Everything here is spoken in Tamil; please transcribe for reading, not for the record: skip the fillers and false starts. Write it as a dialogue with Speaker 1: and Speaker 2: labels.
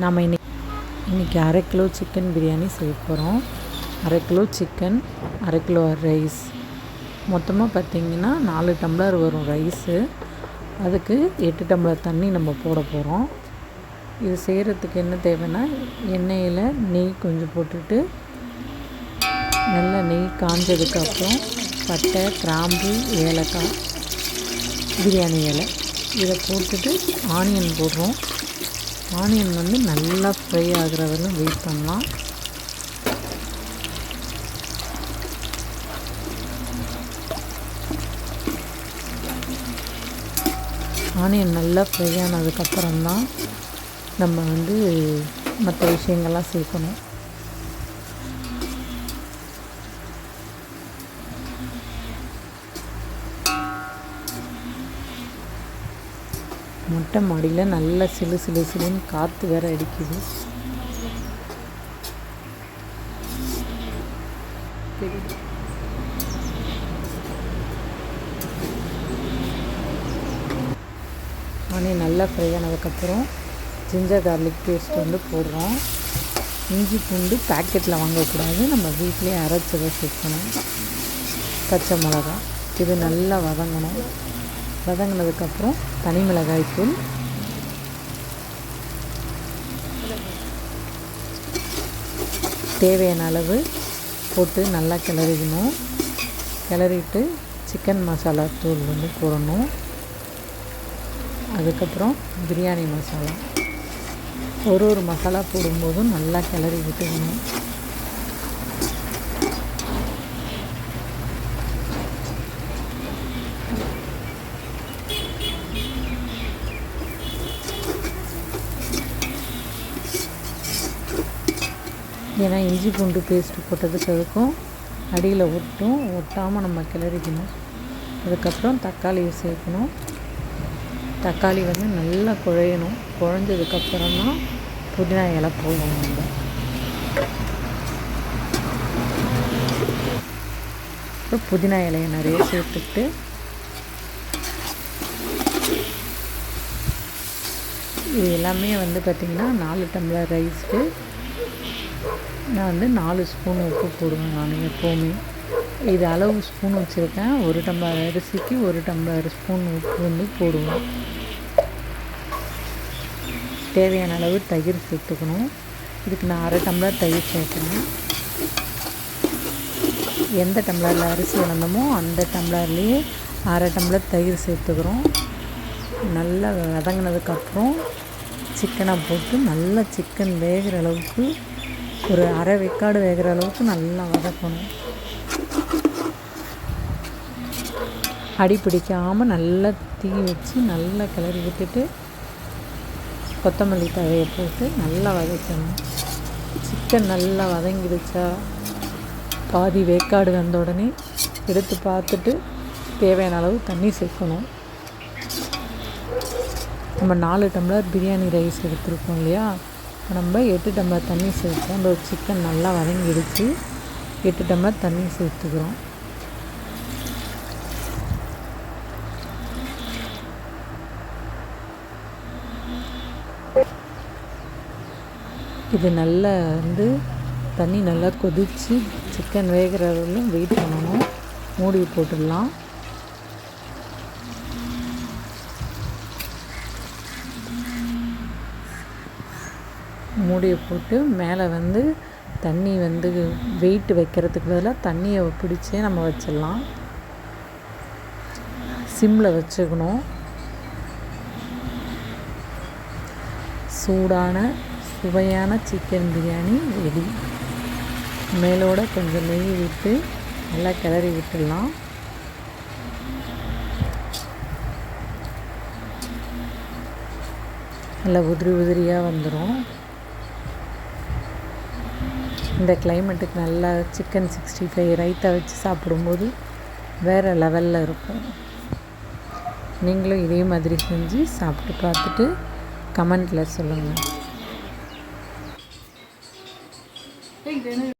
Speaker 1: நாம் இன்றைக்கி 1/2 கிலோ சிக்கன் பிரியாணி செய்ய போகிறோம். 1/2 கிலோ சிக்கன், 1/2 கிலோ ரைஸ், மொத்தமாக பார்த்திங்கன்னா 4 டம்ளர் வரும் ரைஸு. அதுக்கு 8 டம்ளர் தண்ணி நம்ம போட போகிறோம். இது செய்கிறதுக்கு என்ன தேவைன்னா, எண்ணெயில் நெய் கொஞ்சம் போட்டுட்டு நல்லா நெய் காஞ்சதுக்கப்புறம் பட்டை, கிராம்பு, ஏலக்காய், பிரியாணி இலை இதை போட்டுட்டு ஆனியன் போடுறோம். ஆனியன் நல்லா ஃப்ரை ஆகிற வரையும் வெயிட் பண்ணலாம். ஆனியன் நல்லா ஃப்ரை ஆனதுக்கப்புறம்தான் நம்ம மற்ற விஷயங்கள்லாம் சேர்க்கணும். மொட்டை மாடியில் நல்லா சிலுன்னு காற்று வேற அடிக்குது. ஆனியன் நல்லா ஃப்ரை ஆனதுக்கப்புறம் ஜிஞ்சர் கார்லிக் பேஸ்ட் போடுறோம். இஞ்சி பூண்டு பேக்கெட்டில் வாங்கக்கூடாது, நம்ம வீட்டிலே அரைச்சதை சேர்க்கணும். பச்சை மிளகா இது நல்லா வதங்கணும். வதங்கினதுக்கப்புறம் தனி மிளகாய்த்தூள், தேவையான அளவு போட்டு நல்லா கிளறிக்கணும். கிளறிட்டு சிக்கன் மசாலா தூள் போடணும். அதுக்கப்புறம் பிரியாணி மசாலா, ஒரு மசாலா போடும்போதும் நல்லா கிளறி விட்டுக்கணும். ஏன்னா இஞ்சி பூண்டு பேஸ்ட்டு போட்டதுக்கு அதுக்கும் அடியில் ஒட்டாமல் நம்ம கிளறிக்கணும். அதுக்கப்புறம் தக்காளியை சேர்க்கணும். தக்காளி நல்லா குழையணும். குழஞ்சதுக்கப்புறம் தான் புதினா இலை போடணும். நம்ம அப்புறம் புதினா இலையை நிறைய சேர்த்துக்கிட்டு இது எல்லாமே பார்த்திங்கன்னா 4 டம்ளர் ரைஸ்க்கு நான் 4 ஸ்பூன் உப்பு போடுவேன். நான் எப்போவுமே இது அளவு ஸ்பூன் வச்சுருக்கேன். 1 டம்ளர் அரிசிக்கு 1 டம்ளர் ஸ்பூன் உப்பு போடுவேன். தேவையான அளவு தயிர் சேர்த்துக்கணும். இதுக்கு நான் 1/2 டம்ளர் தயிர் சேர்க்கணும். எந்த டம்ளரில் அரிசி வளர்ந்தோமோ அந்த டம்ளர்லேயே 1/2 டம்ளர் தயிர் சேர்த்துக்கிறோம். நல்லா வதங்கினதுக்கப்புறம் சிக்கனை போட்டு நல்லா சிக்கன் வேகிற அளவுக்கு, ஒரு அரை வெக்காடு வேகிற அளவுக்கு நல்லா வதக்கணும். அடி பிடிக்காமல் நல்லா தீ வச்சு நல்லா கிளறி விட்டுட்டு கொத்தமல்லி தழையை போட்டு நல்லா வதக்கணும். சிக்கன் நல்லா வதங்கிடுச்சா, பாதி வேக்காடு வந்த உடனே எடுத்து பார்த்துட்டு தேவையான அளவு தண்ணி சேர்க்கணும். நம்ம 4 டம்ளர் பிரியாணி ரைஸ் எடுத்துருக்கோம் இல்லையா, நம்ம 8 டம்ளர் தண்ணி சேர்த்தோம். அந்த சிக்கன் நல்லா வதங்கிடுச்சு. 8 டம்ளர் தண்ணி சேர்த்துக்கிறோம். இது நல்லா தண்ணி நல்லா கொதித்து சிக்கன் வேகிற வரையிலும் வெயிட் பண்ணணும். மூடி போட்டுடலாம். மூடியை போட்டு மேலே தண்ணி வெயிட் வைக்கிறதுக்கு பதிலாக தண்ணியை பிடிச்சே நம்ம வச்சிடலாம். சிம்மில் வச்சுக்கணும். சூடான சுவையான சிக்கன் பிரியாணி ரெடி. மேலோட கொஞ்சம் நெய் விட்டு நல்லா கிளறி விட்டுடலாம். நல்லா உதிரியாக வந்துடும். இந்த கிளைமேட்டுக்கு நல்லா சிக்கன் 65 ரைத்தா வச்சு சாப்பிடும்போது வேறு லெவலில் இருக்கும். நீங்களும் இதே மாதிரி செஞ்சு சாப்பிட்டு பார்த்துட்டு கமெண்ட்டில் சொல்லுங்கள்.